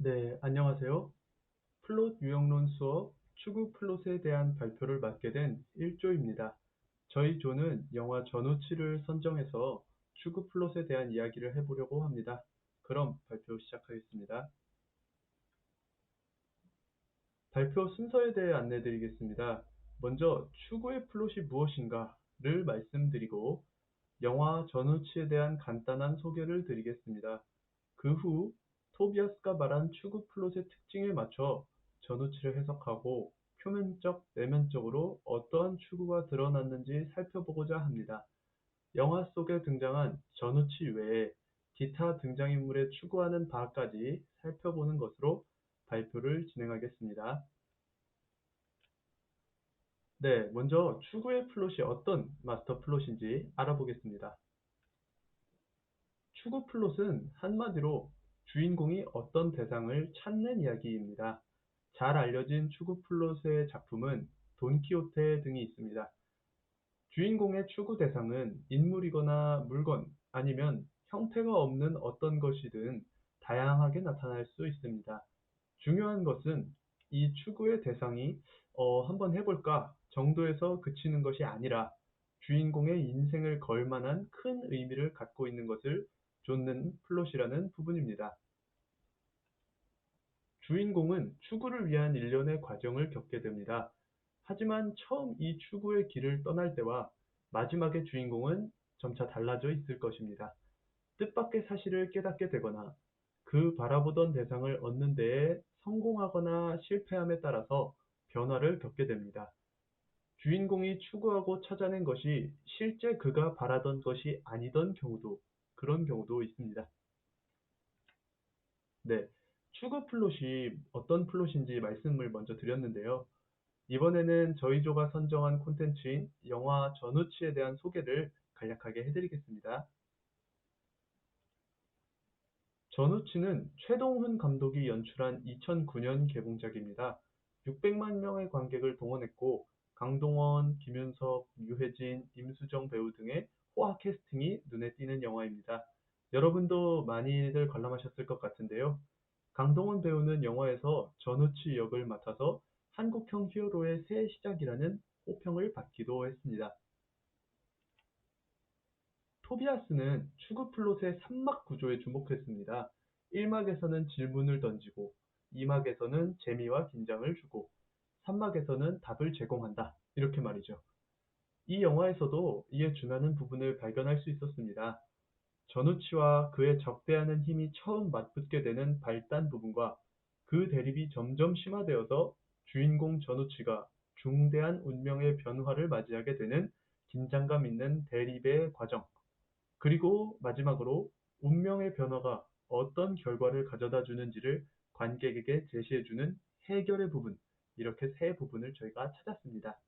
네, 안녕하세요. 플롯 유형론 수업 추구 플롯에 대한 발표를 맡게 된 1조입니다. 저희 조는 영화 전우치를 선정해서 추구 플롯에 대한 이야기를 해보려고 합니다. 그럼 발표 시작하겠습니다. 발표 순서에 대해 안내드리겠습니다. 먼저 추구의 플롯이 무엇인가를 말씀드리고 영화 전우치에 대한 간단한 소개를 드리겠습니다. 그 후 토비아스가 말한 추구 플롯의 특징에 맞춰 전우치를 해석하고 표면적, 내면적으로 어떠한 추구가 드러났는지 살펴보고자 합니다. 영화 속에 등장한 전우치 외에 기타 등장인물의 추구하는 바까지 살펴보는 것으로 발표를 진행하겠습니다. 네, 먼저 추구의 플롯이 어떤 마스터 플롯인지 알아보겠습니다. 추구 플롯은 한마디로 주인공이 어떤 대상을 찾는 이야기입니다. 잘 알려진 추구 플롯의 작품은 돈키호테 등이 있습니다. 주인공의 추구 대상은 인물이거나 물건 아니면 형태가 없는 어떤 것이든 다양하게 나타날 수 있습니다. 중요한 것은 이 추구의 대상이 한번 해볼까 정도에서 그치는 것이 아니라 주인공의 인생을 걸 만한 큰 의미를 갖고 있는 것을 좇는 플롯이라는 부분입니다. 주인공은 추구를 위한 일련의 과정을 겪게 됩니다. 하지만 처음 이 추구의 길을 떠날 때와 마지막에 주인공은 점차 달라져 있을 것입니다. 뜻밖의 사실을 깨닫게 되거나 그 바라보던 대상을 얻는 데에 성공하거나 실패함에 따라서 변화를 겪게 됩니다. 주인공이 추구하고 찾아낸 것이 실제 그가 바라던 것이 아니던 경우도, 그런 경우도 있습니다. 네, 추구 플롯이 어떤 플롯인지 말씀을 먼저 드렸는데요. 이번에는 저희 조가 선정한 콘텐츠인 영화 전우치에 대한 소개를 간략하게 해드리겠습니다. 전우치는 최동훈 감독이 연출한 2009년 개봉작입니다. 600만 명의 관객을 동원했고 강동원, 김윤석, 유해진, 임수정 배우 등의 호화 캐스팅이 눈에 띄는 영화입니다. 여러분도 많이들 관람하셨을 것 같은데요. 강동원 배우는 영화에서 전우치 역을 맡아서 한국형 히어로의 새 시작이라는 호평을 받기도 했습니다. 토비아스는 추구 플롯의 3막 구조에 주목했습니다. 1막에서는 질문을 던지고, 2막에서는 재미와 긴장을 주고, 3막에서는 답을 제공한다. 이렇게 말이죠. 이 영화에서도 이에 준하는 부분을 발견할 수 있었습니다. 전우치와 그의 적대하는 힘이 처음 맞붙게 되는 발단 부분과 그 대립이 점점 심화되어서 주인공 전우치가 중대한 운명의 변화를 맞이하게 되는 긴장감 있는 대립의 과정, 그리고 마지막으로 운명의 변화가 어떤 결과를 가져다 주는지를 관객에게 제시해주는 해결의 부분, 이렇게 세 부분을 저희가 찾았습니다.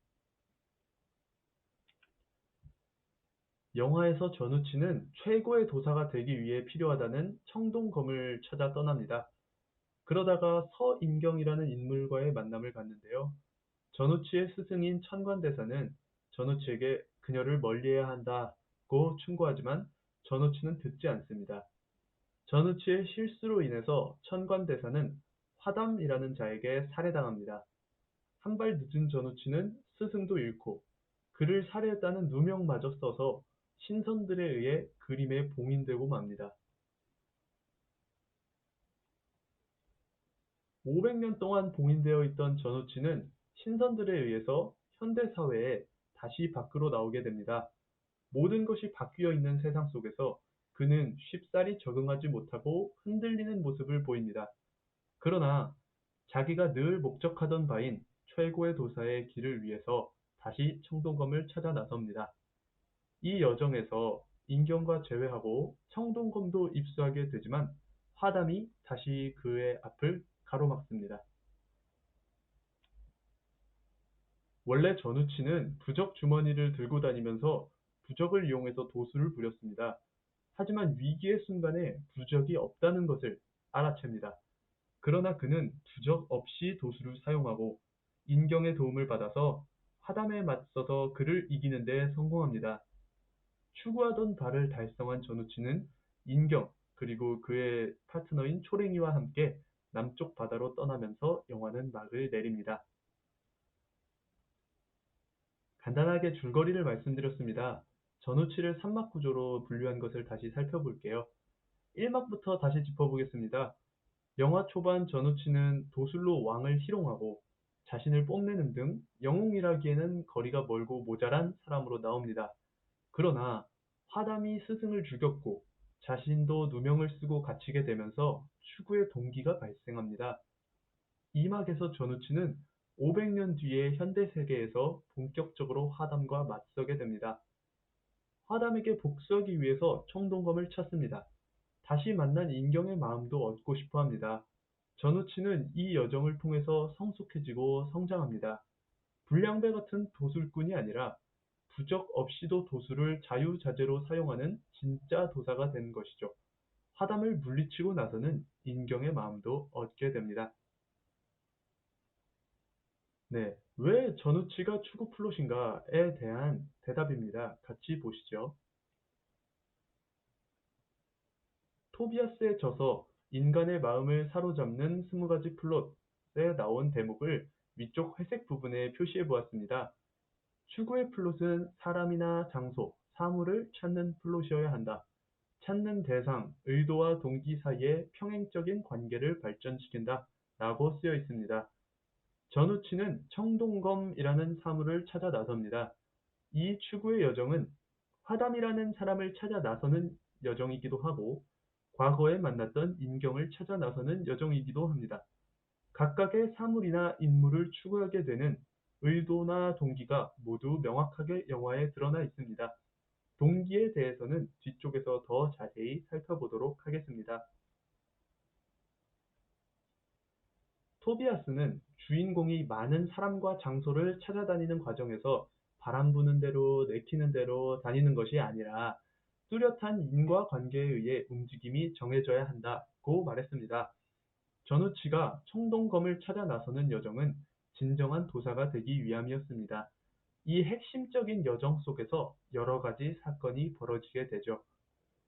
영화에서 전우치는 최고의 도사가 되기 위해 필요하다는 청동검을 찾아 떠납니다. 그러다가 서인경이라는 인물과의 만남을 갖는데요. 전우치의 스승인 천관대사는 전우치에게 그녀를 멀리해야 한다고 충고하지만 전우치는 듣지 않습니다. 전우치의 실수로 인해서 천관대사는 화담이라는 자에게 살해당합니다. 한 발 늦은 전우치는 스승도 잃고 그를 살해했다는 누명마저 써서 신선들에 의해 그림에 봉인되고 맙니다. 500년 동안 봉인되어 있던 전우치는 신선들에 의해서 현대사회에 다시 밖으로 나오게 됩니다. 모든 것이 바뀌어 있는 세상 속에서 그는 쉽사리 적응하지 못하고 흔들리는 모습을 보입니다. 그러나 자기가 늘 목적하던 바인 최고의 도사의 길을 위해서 다시 청동검을 찾아 나섭니다. 이 여정에서 인경과 재회하고 청동검도 입수하게 되지만 화담이 다시 그의 앞을 가로막습니다. 원래 전우치는 부적 주머니를 들고 다니면서 부적을 이용해서 도수를 부렸습니다. 하지만 위기의 순간에 부적이 없다는 것을 알아챕니다. 그러나 그는 부적 없이 도수를 사용하고 인경의 도움을 받아서 화담에 맞서서 그를 이기는 데 성공합니다. 추구하던 바를 달성한 전우치는 인경 그리고 그의 파트너인 초랭이와 함께 남쪽 바다로 떠나면서 영화는 막을 내립니다. 간단하게 줄거리를 말씀드렸습니다. 전우치를 3막 구조로 분류한 것을 다시 살펴볼게요. 1막부터 다시 짚어보겠습니다. 영화 초반 전우치는 도술로 왕을 희롱하고 자신을 뽐내는 등 영웅이라기에는 거리가 멀고 모자란 사람으로 나옵니다. 그러나 화담이 스승을 죽였고 자신도 누명을 쓰고 갇히게 되면서 추구의 동기가 발생합니다. 이 막에서 전우치는 500년 뒤의 현대 세계에서 본격적으로 화담과 맞서게 됩니다. 화담에게 복수하기 위해서 청동검을 찾습니다. 다시 만난 인경의 마음도 얻고 싶어 합니다. 전우치는 이 여정을 통해서 성숙해지고 성장합니다. 불량배 같은 도술꾼이 아니라 부적 없이도 도술을 자유자재로 사용하는 진짜 도사가 된 것이죠. 화담을 물리치고 나서는 인경의 마음도 얻게 됩니다. 네, 왜 전우치가 추구 플롯인가에 대한 대답입니다. 같이 보시죠. 토비아스의 저서 인간의 마음을 사로잡는 20가지 플롯에 나온 대목을 위쪽 회색 부분에 표시해 보았습니다. 추구의 플롯은 사람이나 장소, 사물을 찾는 플롯이어야 한다. 찾는 대상, 의도와 동기 사이의 평행적인 관계를 발전시킨다. 라고 쓰여 있습니다. 전우치는 청동검이라는 사물을 찾아 나섭니다. 이 추구의 여정은 화담이라는 사람을 찾아 나서는 여정이기도 하고 과거에 만났던 인경을 찾아 나서는 여정이기도 합니다. 각각의 사물이나 인물을 추구하게 되는 의도나 동기가 모두 명확하게 영화에 드러나 있습니다. 동기에 대해서는 뒤쪽에서 더 자세히 살펴보도록 하겠습니다. 토비아스는 주인공이 많은 사람과 장소를 찾아다니는 과정에서 바람 부는 대로 내키는 대로 다니는 것이 아니라 뚜렷한 인과관계에 의해 움직임이 정해져야 한다고 말했습니다. 전우치가 청동검을 찾아 나서는 여정은 진정한 도사가 되기 위함이었습니다. 이 핵심적인 여정 속에서 여러 가지 사건이 벌어지게 되죠.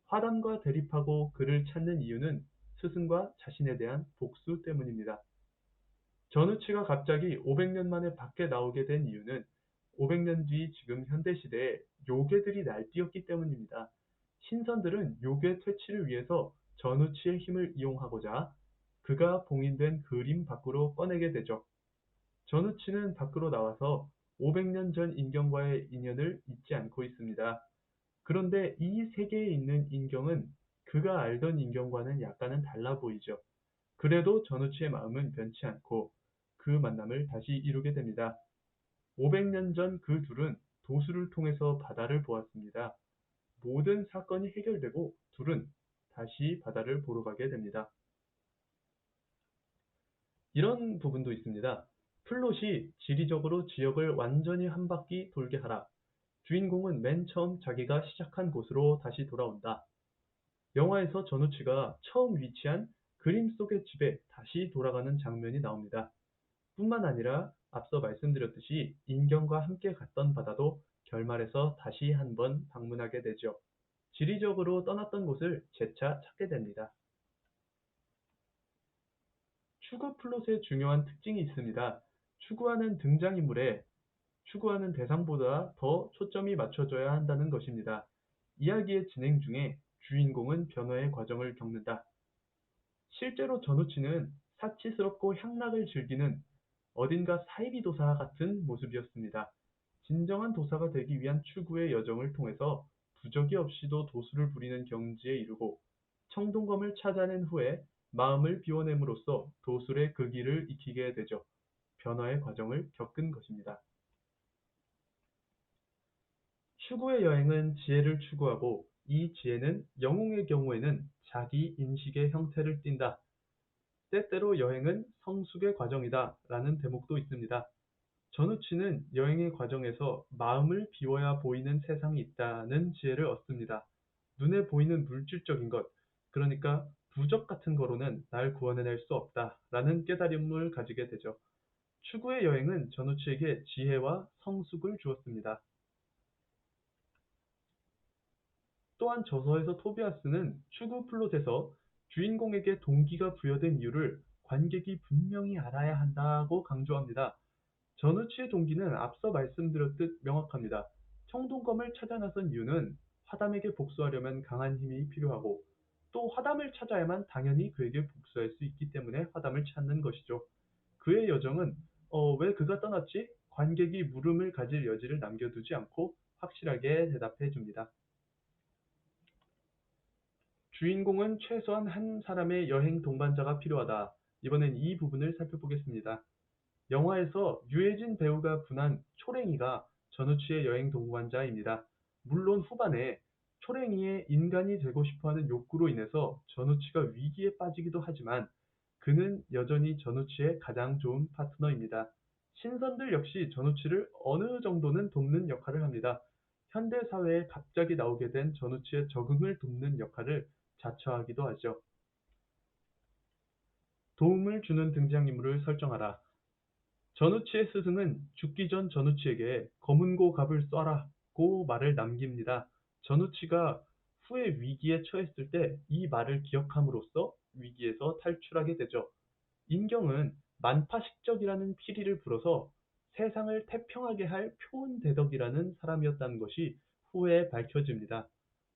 화담과 대립하고 그를 찾는 이유는 스승과 자신에 대한 복수 때문입니다. 전우치가 갑자기 500년 만에 밖에 나오게 된 이유는 500년 뒤 지금 현대시대에 요괴들이 날뛰었기 때문입니다. 신선들은 요괴 퇴치를 위해서 전우치의 힘을 이용하고자 그가 봉인된 그림 밖으로 꺼내게 되죠. 전우치는 밖으로 나와서 500년 전 인경과의 인연을 잊지 않고 있습니다. 그런데 이 세계에 있는 인경은 그가 알던 인경과는 약간은 달라 보이죠. 그래도 전우치의 마음은 변치 않고 그 만남을 다시 이루게 됩니다. 500년 전 그 둘은 도수를 통해서 바다를 보았습니다. 모든 사건이 해결되고 둘은 다시 바다를 보러 가게 됩니다. 이런 부분도 있습니다. 플롯이 지리적으로 지역을 완전히 한 바퀴 돌게 하라. 주인공은 맨 처음 자기가 시작한 곳으로 다시 돌아온다. 영화에서 전우치가 처음 위치한 그림 속의 집에 다시 돌아가는 장면이 나옵니다. 뿐만 아니라 앞서 말씀드렸듯이 인경과 함께 갔던 바다도 결말에서 다시 한번 방문하게 되죠. 지리적으로 떠났던 곳을 재차 찾게 됩니다. 추구 플롯의 중요한 특징이 있습니다. 추구하는 등장인물에 추구하는 대상보다 더 초점이 맞춰져야 한다는 것입니다. 이야기의 진행 중에 주인공은 변화의 과정을 겪는다. 실제로 전우치는 사치스럽고 향락을 즐기는 어딘가 사이비도사 같은 모습이었습니다. 진정한 도사가 되기 위한 추구의 여정을 통해서 부적이 없이도 도수를 부리는 경지에 이르고 청동검을 찾아낸 후에 마음을 비워냄으로써 도술의 그 길을 익히게 되죠. 변화의 과정을 겪은 것입니다. 추구의 여행은 지혜를 추구하고 이 지혜는 영웅의 경우에는 자기 인식의 형태를 띈다. 때때로 여행은 성숙의 과정이다 라는 대목도 있습니다. 전우치는 여행의 과정에서 마음을 비워야 보이는 세상이 있다는 지혜를 얻습니다. 눈에 보이는 물질적인 것, 그러니까 부적 같은 거로는 날 구원해낼 수 없다 라는 깨달음을 가지게 되죠. 추구의 여행은 전우치에게 지혜와 성숙을 주었습니다. 또한 저서에서 토비아스는 추구 플롯에서 주인공에게 동기가 부여된 이유를 관객이 분명히 알아야 한다고 강조합니다. 전우치의 동기는 앞서 말씀드렸듯 명확합니다. 청동검을 찾아 나선 이유는 화담에게 복수하려면 강한 힘이 필요하고 또 화담을 찾아야만 당연히 그에게 복수할 수 있기 때문에 화담을 찾는 것이죠. 그의 여정은 왜 그가 떠났지? 관객이 물음을 가질 여지를 남겨두지 않고 확실하게 대답해 줍니다. 주인공은 최소한 한 사람의 여행 동반자가 필요하다. 이번엔 이 부분을 살펴보겠습니다. 영화에서 유해진 배우가 분한 초랭이가 전우치의 여행 동반자입니다. 물론 후반에 초랭이의 인간이 되고 싶어하는 욕구로 인해서 전우치가 위기에 빠지기도 하지만 그는 여전히 전우치의 가장 좋은 파트너입니다. 신선들 역시 전우치를 어느 정도는 돕는 역할을 합니다. 현대 사회에 갑자기 나오게 된 전우치의 적응을 돕는 역할을 자처하기도 하죠. 도움을 주는 등장인물을 설정하라. 전우치의 스승은 죽기 전 전우치에게 검은고 갑을 쏴라고 말을 남깁니다. 전우치가 후에 위기에 처했을 때 이 말을 기억함으로써 위기에서 탈출하게 되죠. 인경은 만파식적이라는 피리를 불어서 세상을 태평하게 할 표은대덕이라는 사람이었다는 것이 후에 밝혀집니다.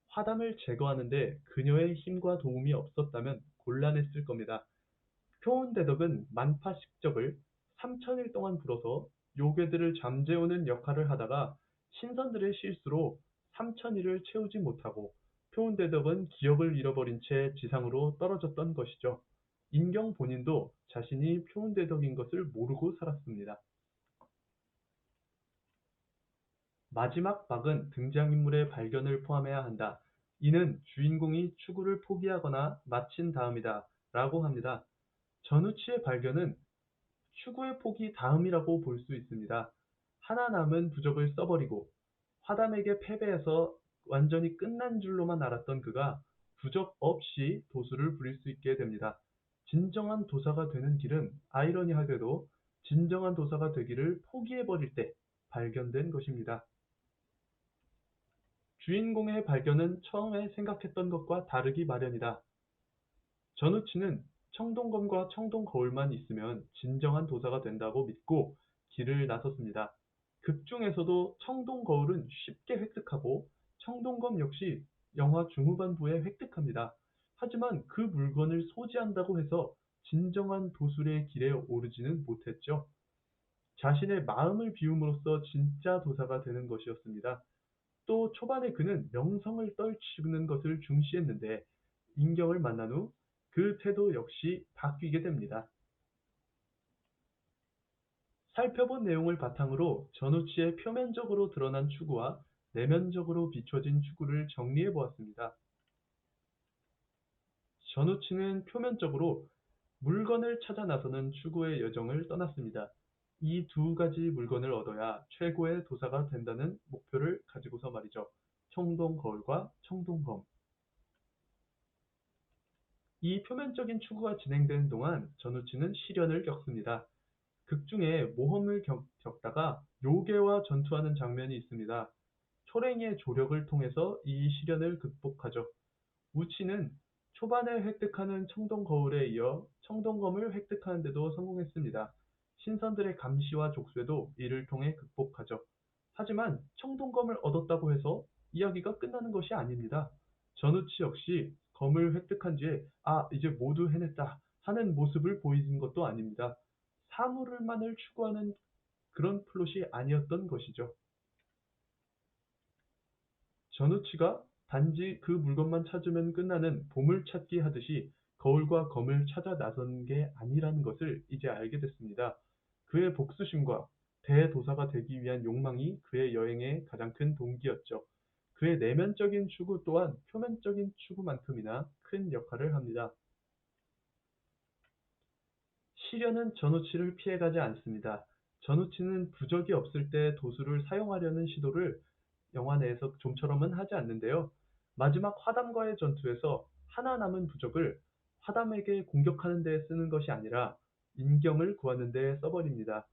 화담을 제거하는데 그녀의 힘과 도움이 없었다면 곤란했을 겁니다. 표온대덕은 만파식적을 3천일 동안 불어서 요괴들을 잠재우는 역할을 하다가 신선들의 실수로 3천일을 채우지 못하고 표온대덕은 기억을 잃어버린 채 지상으로 떨어졌던 것이죠. 인경 본인도 자신이 표온대덕인 것을 모르고 살았습니다. 마지막 박은 등장인물의 발견을 포함해야 한다. 이는 주인공이 추구를 포기하거나 마친 다음이다. 라고 합니다. 전우치의 발견은 추구의 폭이 다음이라고 볼 수 있습니다. 하나 남은 부적을 써버리고 화담에게 패배해서 완전히 끝난 줄로만 알았던 그가 부적 없이 도수를 부릴 수 있게 됩니다. 진정한 도사가 되는 길은 아이러니하게도 진정한 도사가 되기를 포기해버릴 때 발견된 것입니다. 주인공의 발견은 처음에 생각했던 것과 다르기 마련이다. 전우치는 청동검과 청동거울만 있으면 진정한 도사가 된다고 믿고 길을 나섰습니다. 극 중에서도 청동거울은 쉽게 획득하고 청동검 역시 영화 중후반부에 획득합니다. 하지만 그 물건을 소지한다고 해서 진정한 도술의 길에 오르지는 못했죠. 자신의 마음을 비움으로써 진짜 도사가 되는 것이었습니다. 또 초반에 그는 명성을 떨치는 것을 중시했는데 인경을 만난 후 그 태도 역시 바뀌게 됩니다. 살펴본 내용을 바탕으로 전우치의 표면적으로 드러난 추구와 내면적으로 비춰진 추구를 정리해 보았습니다. 전우치는 표면적으로 물건을 찾아 나서는 추구의 여정을 떠났습니다. 이 두 가지 물건을 얻어야 최고의 도사가 된다는 목표를 가지고서 말이죠. 청동거울과 청동검. 이 표면적인 추구가 진행되는 동안 전우치는 시련을 겪습니다. 극중에 모험을 겪다가 요괴와 전투하는 장면이 있습니다. 초랭이의 조력을 통해서 이 시련을 극복하죠. 우치는 초반에 획득하는 청동거울에 이어 청동검을 획득하는 데도 성공했습니다. 신선들의 감시와 족쇄도 이를 통해 극복하죠. 하지만 청동검을 얻었다고 해서 이야기가 끝나는 것이 아닙니다. 전우치 역시 검을 획득한 뒤에 이제 모두 해냈다 하는 모습을 보이는 것도 아닙니다. 사물만을 추구하는 그런 플롯이 아니었던 것이죠. 전우치가 단지 그 물건만 찾으면 끝나는 보물찾기 하듯이 거울과 검을 찾아 나선 게 아니라는 것을 이제 알게 됐습니다. 그의 복수심과 대도사가 되기 위한 욕망이 그의 여행의 가장 큰 동기였죠. 그의 내면적인 추구 또한 표면적인 추구만큼이나 큰 역할을 합니다. 시련은 전우치를 피해가지 않습니다. 전우치는 부적이 없을 때 도수를 사용하려는 시도를 영화 내에서 좀처럼은 하지 않는데요. 마지막 화담과의 전투에서 하나 남은 부적을 화담에게 공격하는 데 쓰는 것이 아니라 인경을 구하는 데 써버립니다.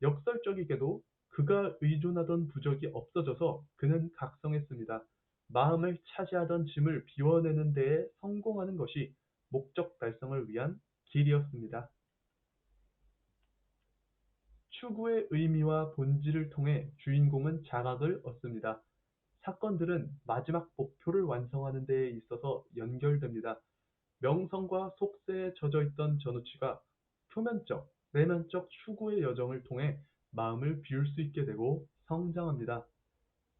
역설적이게도 그가 의존하던 부적이 없어져서 그는 각성했습니다. 마음을 차지하던 짐을 비워내는 데에 성공하는 것이 목적 달성을 위한 길이었습니다. 추구의 의미와 본질을 통해 주인공은 자각을 얻습니다. 사건들은 마지막 목표를 완성하는 데에 있어서 연결됩니다. 명성과 속세에 젖어 있던 전우치가 표면적, 내면적 추구의 여정을 통해 마음을 비울 수 있게 되고 성장합니다.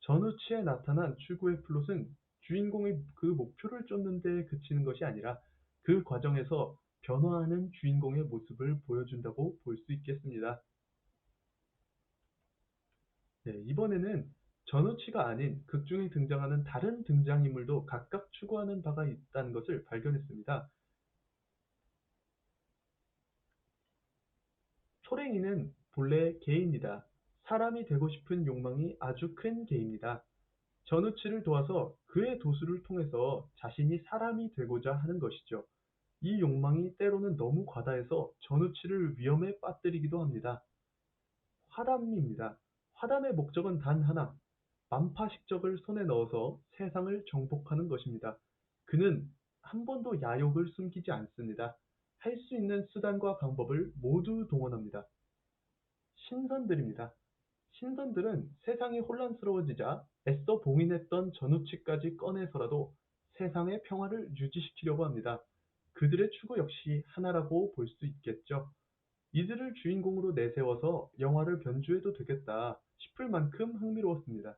전우치에 나타난 추구의 플롯은 주인공이 그 목표를 쫓는 데 그치는 것이 아니라 그 과정에서 변화하는 주인공의 모습을 보여준다고 볼 수 있겠습니다. 네, 이번에는 전우치가 아닌 극중에 등장하는 다른 등장인물도 각각 추구하는 바가 있다는 것을 발견했습니다. 초랭이는 본래 개입니다. 사람이 되고 싶은 욕망이 아주 큰 개입니다. 전우치를 도와서 그의 도수를 통해서 자신이 사람이 되고자 하는 것이죠. 이 욕망이 때로는 너무 과다해서 전우치를 위험에 빠뜨리기도 합니다. 화담입니다. 화담의 목적은 단 하나, 만파식적을 손에 넣어서 세상을 정복하는 것입니다. 그는 한 번도 야욕을 숨기지 않습니다. 할 수 있는 수단과 방법을 모두 동원합니다. 신선들입니다. 신선들은 세상이 혼란스러워지자 애써 봉인했던 전우치까지 꺼내서라도 세상의 평화를 유지시키려고 합니다. 그들의 추구 역시 하나라고 볼 수 있겠죠. 이들을 주인공으로 내세워서 영화를 변주해도 되겠다 싶을 만큼 흥미로웠습니다.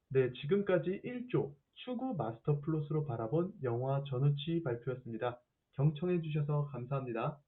네, 지금까지 1조 추구 마스터 플롯으로 바라본 영화 전우치 발표였습니다. 경청해 주셔서 감사합니다.